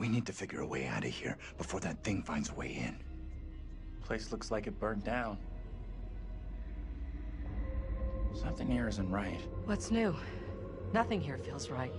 We need to figure a way out of here before that thing finds a way in. Place looks like it burned down. Something here isn't right. What's new? Nothing here feels right.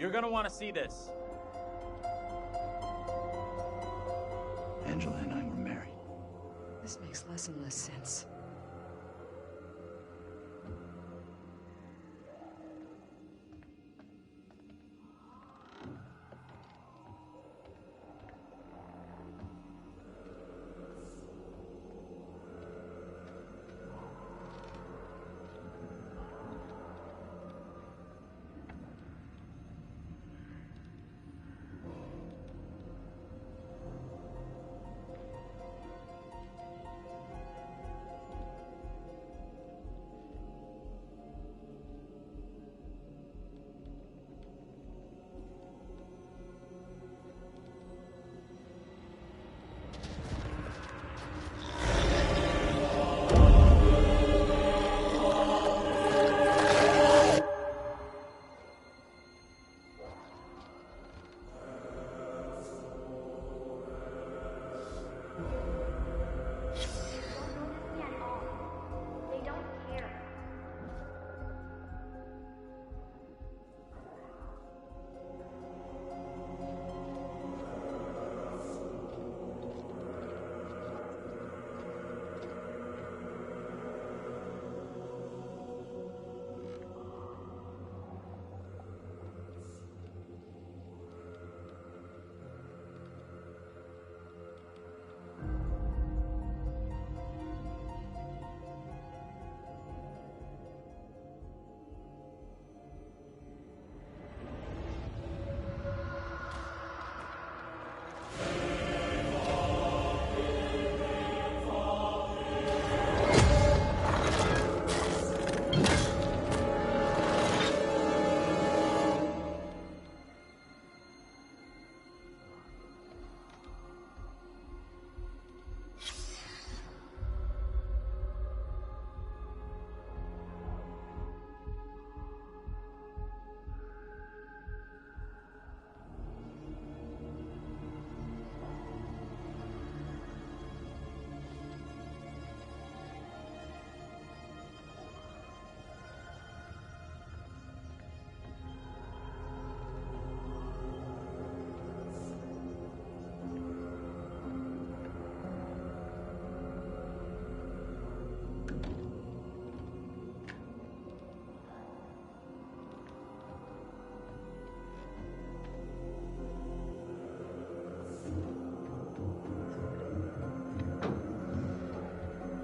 You're gonna want to see this. Angela and I were married. This makes less and less sense.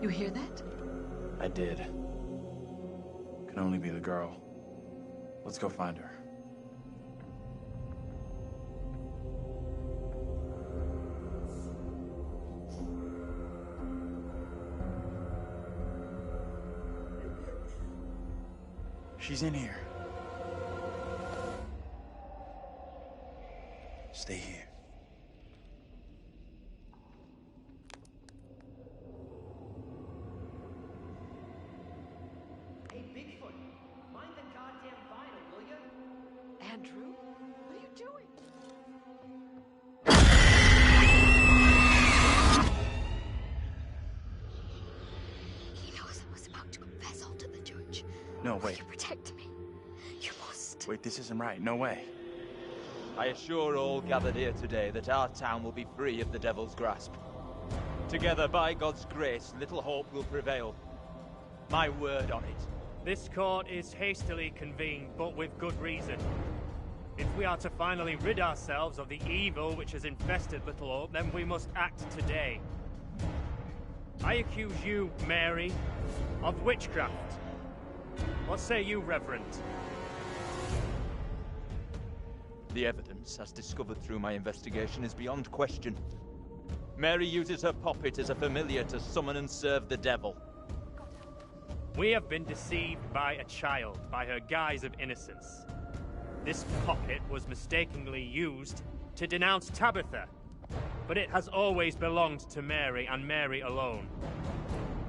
You hear that? I did. Can only be the girl. Let's go find her. She's in here. Stay here. Hey, Bigfoot, mind the goddamn vinyl, will you? Andrew? What are you doing? He knows I was about to confess all to the judge. No, Will wait. you protect me? You must. Wait, this isn't right. No way. I assure all gathered here today that our town will be free of the devil's grasp. Together, by God's grace, little hope will prevail. My word on it. This court is hastily convened, but with good reason. If we are to finally rid ourselves of the evil which has infested Little Hope, then we must act today. I accuse you, Mary, of witchcraft. What say you, Reverend? The evidence, as discovered through my investigation, is beyond question. Mary uses her puppet as a familiar to summon and serve the devil. We have been deceived by a child, by her guise of innocence. This puppet was mistakenly used to denounce Tabitha, but it has always belonged to Mary and Mary alone.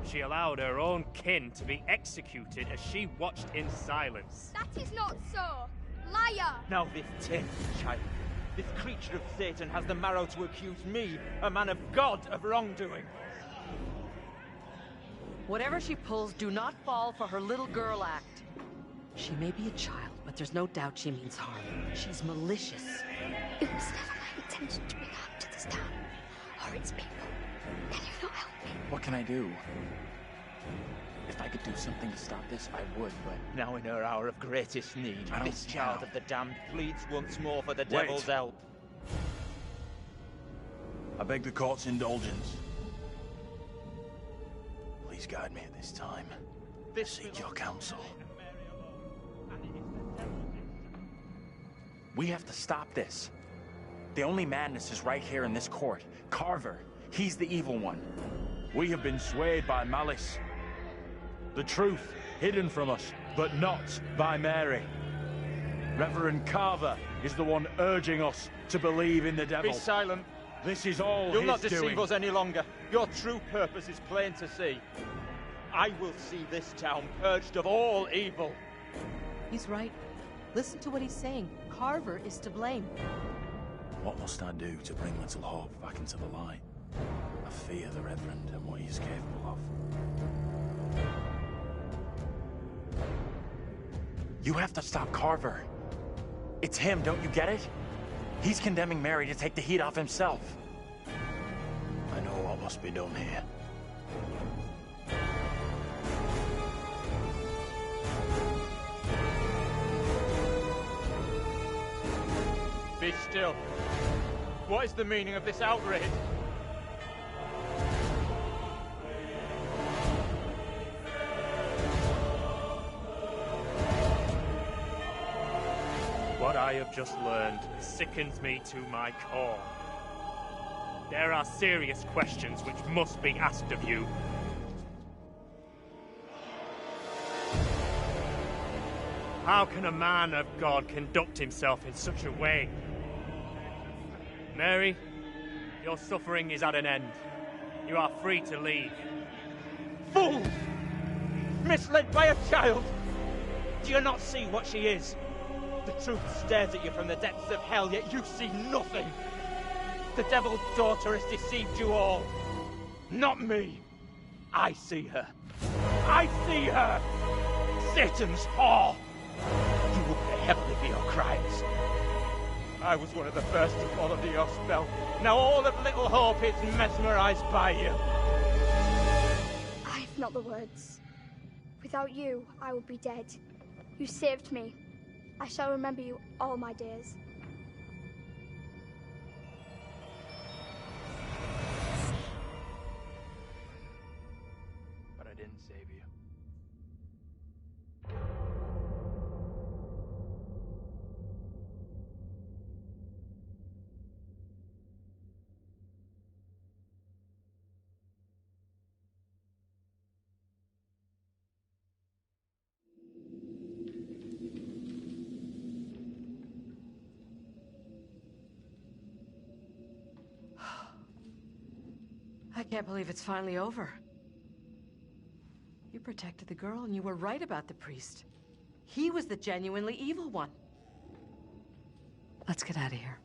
She allowed her own kin to be executed as she watched in silence. That is not so. Liar! Now this tainted child, this creature of Satan, has the marrow to accuse me, a man of God, of wrongdoing. Whatever she pulls, do not fall for her little girl act. She may be a child, but there's no doubt she means harm. She's malicious. It was never my intention to bring harm to this town, or its people. Can you not help me? What can I do? If I could do something to stop this, I would, but... Now in her hour of greatest need, I don't this see child how. of the damned pleads once more for the devil's help. I beg the court's indulgence. Please guide me at this time. Seek your counsel. We have to stop this. The only madness is right here in this court. Carver, he's the evil one. We have been swayed by malice. The truth hidden from us, but not by Mary. Reverend Carver is the one urging us to believe in the devil. Be silent. This is all You'll his not deceive doing. us any longer. Your true purpose is plain to see. I will see this town purged of all evil. He's right. Listen to what he's saying. Carver is to blame. What must I do to bring Little Hope back into the light? I fear the Reverend and what he is capable of. You have to stop Carver. It's him, don't you get it? He's condemning Mary to take the heat off himself. I know what must be done here. Be still. What is the meaning of this outrage? What I have just learned sickens me to my core. There are serious questions which must be asked of you. How can a man of God conduct himself in such a way? Mary, your suffering is at an end. You are free to leave. Fool! Misled by a child! Do you not see what she is? The truth stares at you from the depths of hell, yet you see nothing. The devil's daughter has deceived you all. Not me. I see her. I see her! Satan's whore! You will pay heavily for your crimes. I was one of the first to fall under your spell. Now all of Little Hope is mesmerized by you. I have not the words. Without you, I would be dead. You saved me. I shall remember you all my days. didn't save you. I can't believe it's finally over. You protected the girl, and you were right about the priest. He was the genuinely evil one. Let's get out of here.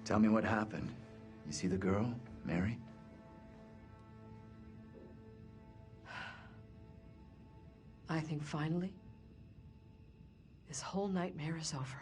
Tell me what happened. You see the girl, Mary? I think finally, this whole nightmare is over.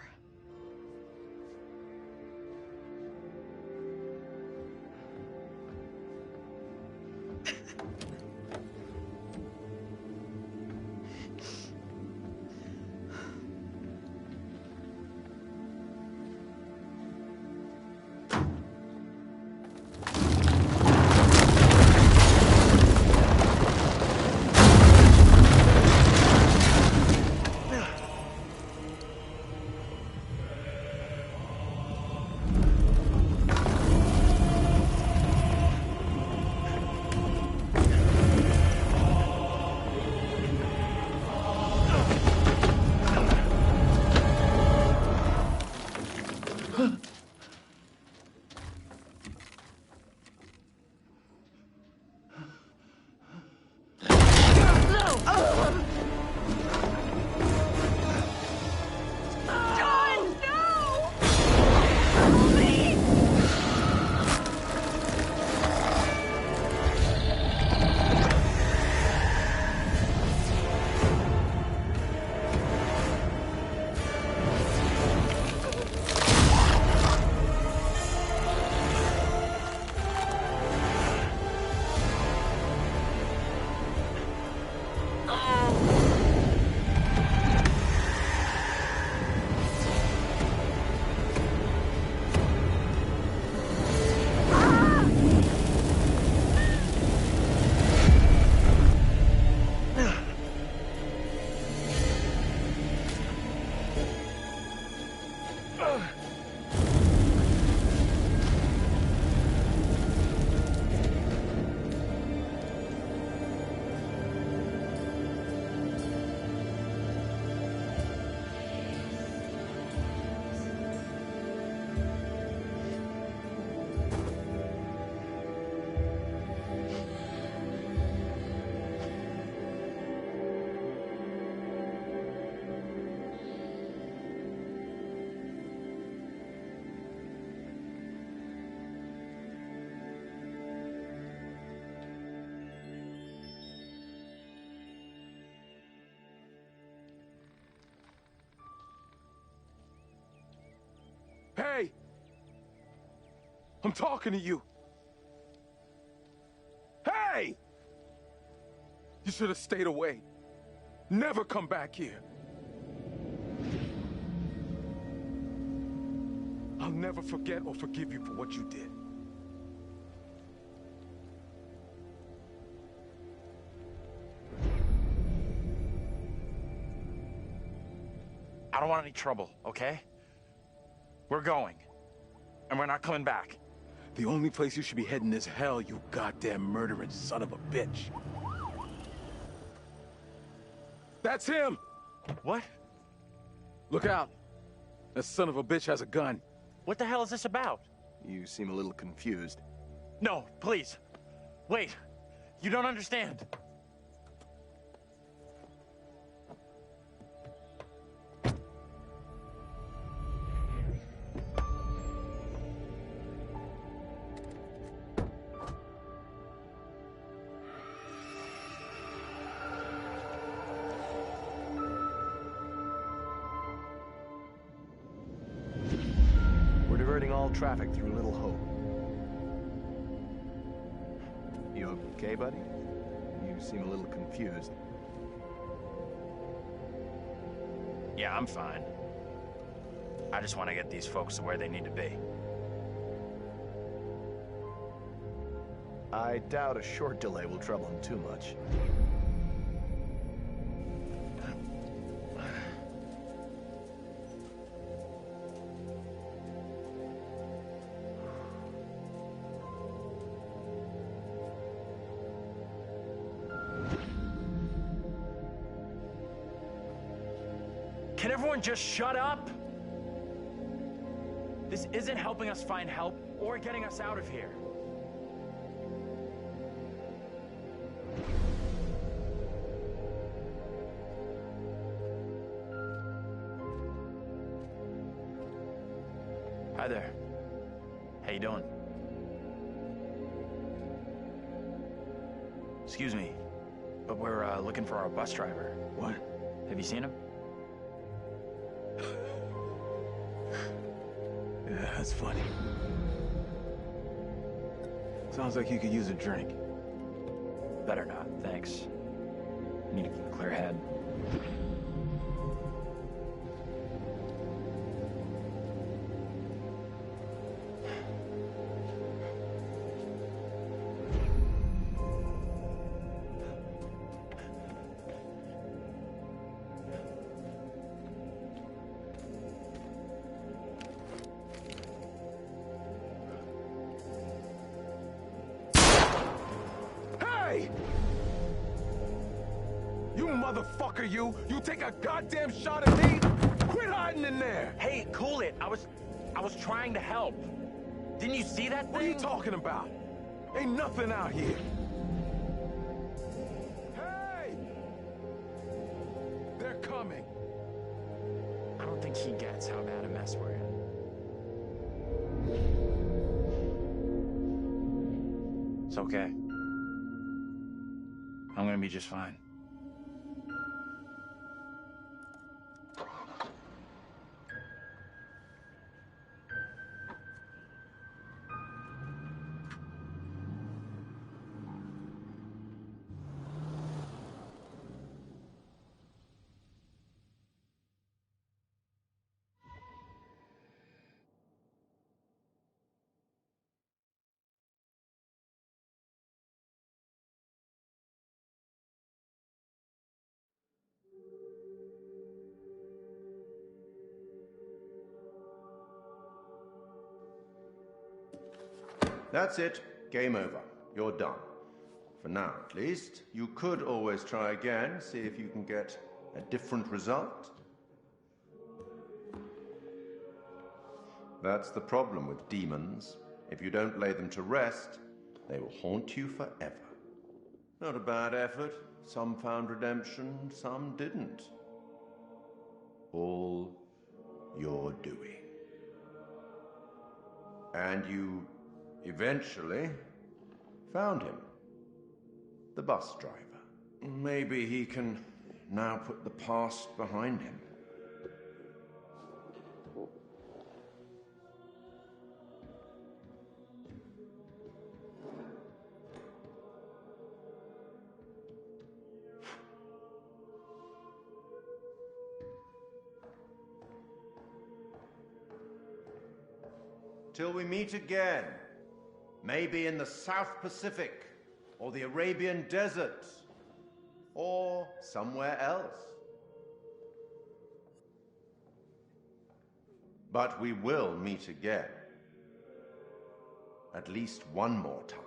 Hey! I'm talking to you. Hey! You should have stayed away. Never come back here. I'll never forget or forgive you for what you did. I don't want any trouble, okay? We're going. And we're not coming back. The only place you should be heading is hell, you goddamn murdering son of a bitch. That's him! What? Look out. That son of a bitch has a gun. What the hell is this about? You seem a little confused. No, please. Wait. You don't understand. Diverting all traffic through Little Hope. You okay, buddy? You seem a little confused. Yeah, I'm fine. I just want to get these folks to where they need to be. I doubt a short delay will trouble him too much. Can everyone just shut up? This isn't helping us find help or getting us out of here. Hi there. How you doing? Excuse me, but we're looking for our bus driver. What? Have you seen him? Yeah, that's funny. Sounds like you could use a drink. Better not, thanks. Need to keep a clear head. You motherfucker, you! You take a goddamn shot at me? Quit hiding in there! Hey, cool it. I was trying to help. Didn't you see that thing? What are you talking about? Ain't nothing out here. Hey! They're coming. I don't think he gets how bad a mess we're in. It's okay. I'm gonna be just fine. That's it. Game over. You're done. For now, at least. You could always try again, see if you can get a different result. That's the problem with demons. If you don't lay them to rest, they will haunt you forever. Not a bad effort. Some found redemption, some didn't. All your doing. And you eventually found him. The bus driver. Maybe he can now put the past behind him. Till we meet again. Maybe in the South Pacific, or the Arabian Desert, or somewhere else. But we will meet again. At least one more time.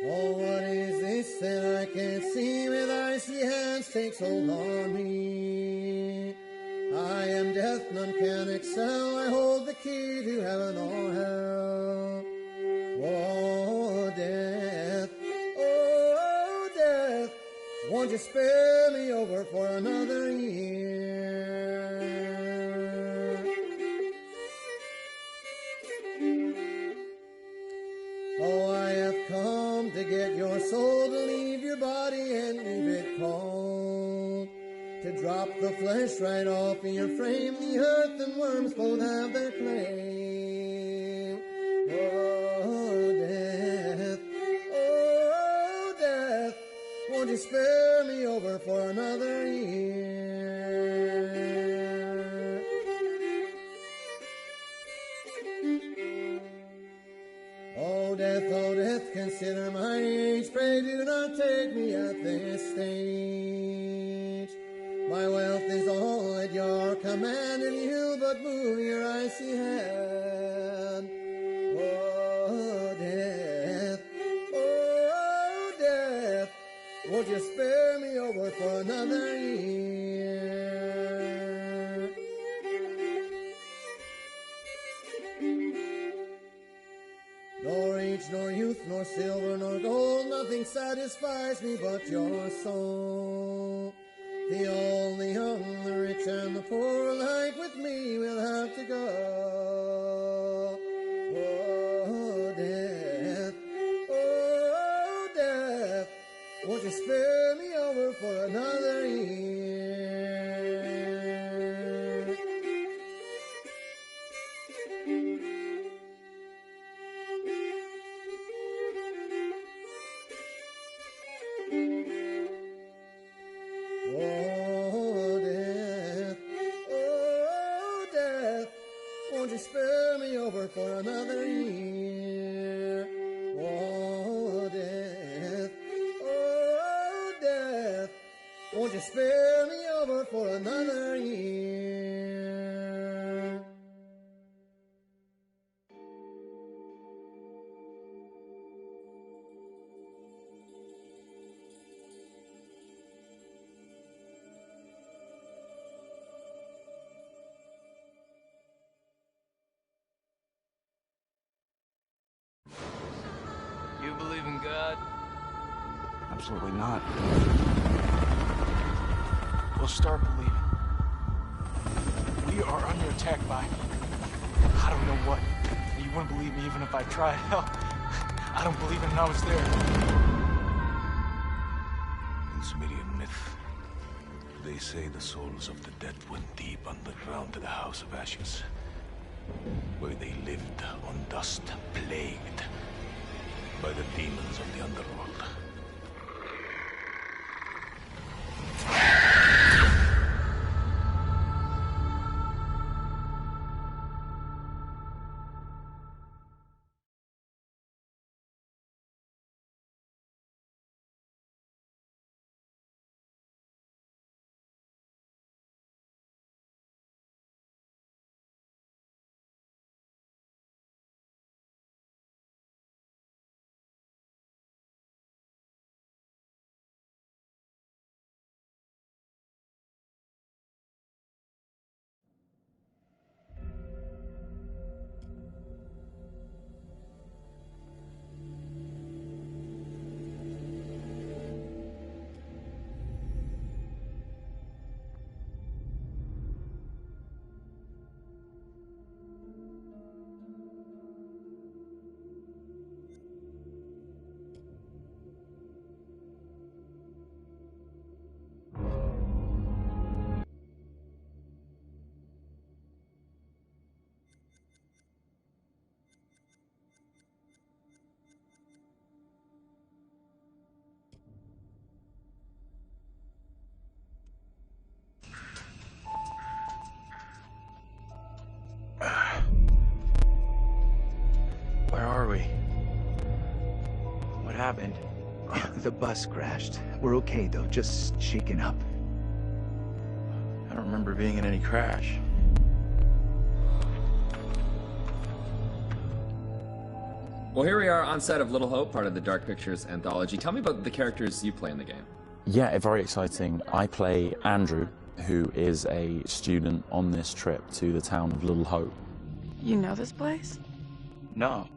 Oh, what is this that I can't see with icy hands takes hold on me? I am death, none can excel. I hold the key to heaven or hell. Oh, death, Won't you spare me over for another year? Oh, I have come to get your soul, to leave your body and leave it cold, to drop the flesh right off of your frame. The earth and worms both have their claim. Oh, death, oh, death, won't you spare me over for another year? Oh, death, consider my age. Pray do not take me at this stage. My wealth is all at your command, and you but move your icy hand. Oh, death, won't you spare me over for another year? Nor age, nor youth, nor silver, nor gold, nothing satisfies me but your soul. The old, the young, the rich, and the poor alike with me will have to go. Oh, death, won't you spare me over for another year? Oh, death, won't you spare me over for another year? Oh, death, won't you spare me over for another year? You believe in God? Absolutely not. We'll start believing. We are under attack by... I don't know what. You wouldn't believe me even if I tried. Hell, I don't believe it and I was there. In Sumerian myth, they say the souls of the dead went deep underground to the House of Ashes, where they lived on dust, plagued by the demons of the underworld. Where are we? What happened? The bus crashed. We're okay, though. Just shaken up. I don't remember being in any crash. Well, here we are on set of Little Hope, part of the Dark Pictures anthology. Tell me about the characters you play in the game. Yeah, very exciting. I play Andrew, who is a student on this trip to the town of Little Hope. You know this place? No.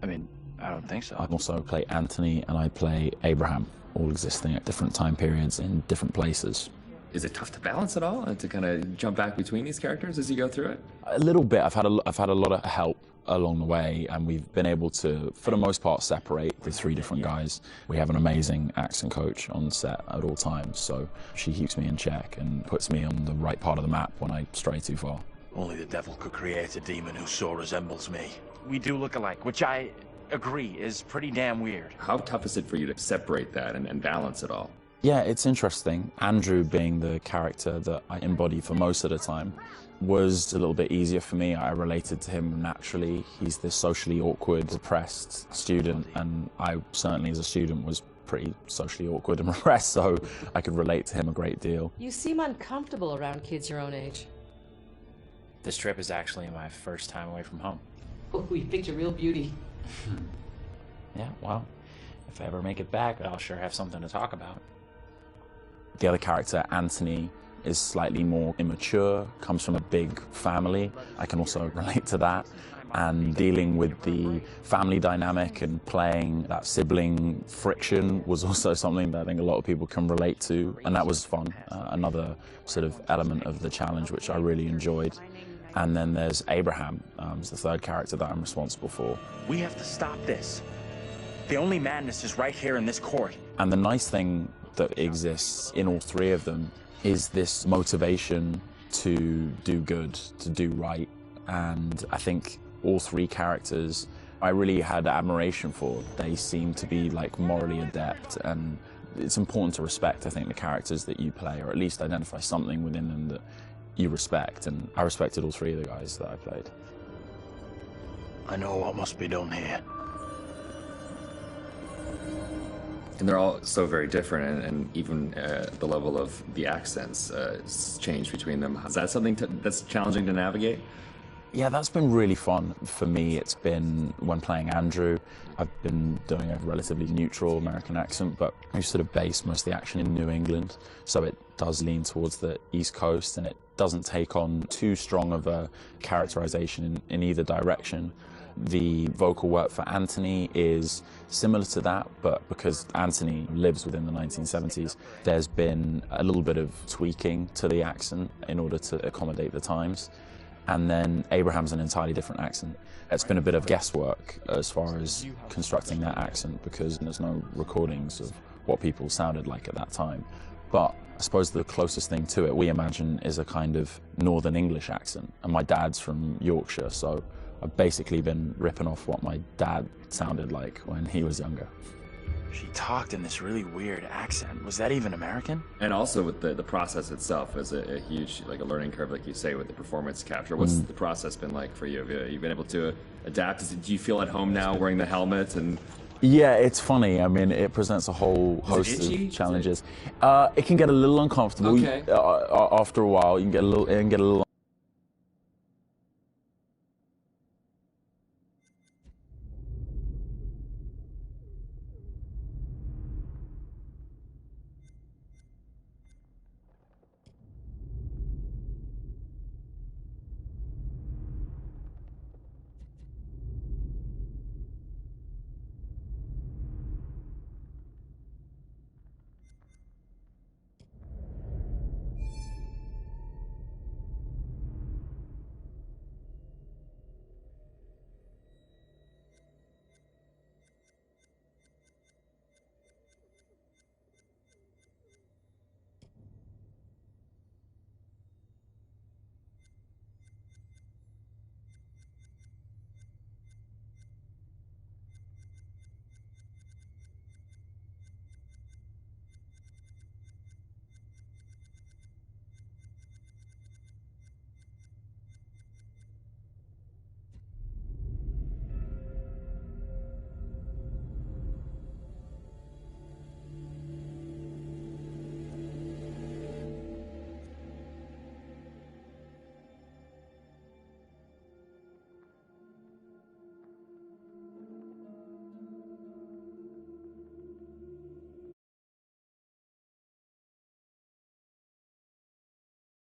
I mean, I don't think so. I also play Anthony and I play Abraham, all existing at different time periods in different places. Is it tough to balance it all and to kind of jump back between these characters as you go through it? A little bit. I've had a lot of help along the way, and we've been able to, for the most part, separate the three different guys. We have an amazing accent coach on set at all times, so she keeps me in check and puts me on the right part of the map when I stray too far. Only the devil could create a demon who so resembles me. We do look alike, which I agree is pretty damn weird. How tough is it for you to separate that and balance it all? Yeah, it's interesting. Andrew, being the character that I embody for most of the time, was a little bit easier for me. I related to him naturally. He's this socially awkward, depressed student, and I certainly as a student was pretty socially awkward and repressed, so I could relate to him a great deal. You seem uncomfortable around kids your own age. This trip is actually my first time away from home. Oh, we picked a real beauty. Yeah, well, if I ever make it back, I'll sure have something to talk about. The other character, Anthony, is slightly more immature, comes from a big family. I can also relate to that. And dealing with the family dynamic and playing that sibling friction was also something that I think a lot of people can relate to. And that was fun, another sort of element of the challenge, which I really enjoyed. And then there's Abraham, who's the third character that I'm responsible for. We have to stop this. The only madness is right here in this court. And the nice thing that exists in all three of them is this motivation to do good, to do right. And I think all three characters I really had admiration for. They seem to be like morally adept, and it's important to respect, I think, the characters that you play, or at least identify something within them that you respect. And I respected all three of the guys that I played. I know what must be done here. And they're all so very different, and even the level of the accents change between them. Is that something that's challenging to navigate? Yeah, that's been really fun for me. It's been, when playing Andrew, I've been doing a relatively neutral American accent, but we sort of base most of the action in New England, so it does lean towards the East Coast, and it doesn't take on too strong of a characterization in either direction. The vocal work for Anthony is similar to that, but because Anthony lives within the 1970s, there's been a little bit of tweaking to the accent in order to accommodate the times. And then Abraham's an entirely different accent. It's been a bit of guesswork as far as constructing that accent, because there's no recordings of what people sounded like at that time. But I suppose the closest thing to it, we imagine, is a kind of Northern English accent. And my dad's from Yorkshire, so I've basically been ripping off what my dad sounded like when he was younger. She talked in this really weird accent. Was that even American? And also with the process itself is a huge, like a learning curve, like you say, with the performance capture. What's the process been like for you? Have you been able to adapt? Do you feel at home now wearing the helmet? And yeah, it's funny. I mean, it presents a whole host of challenges. It can get a little uncomfortable. Okay. After a while, you can get a little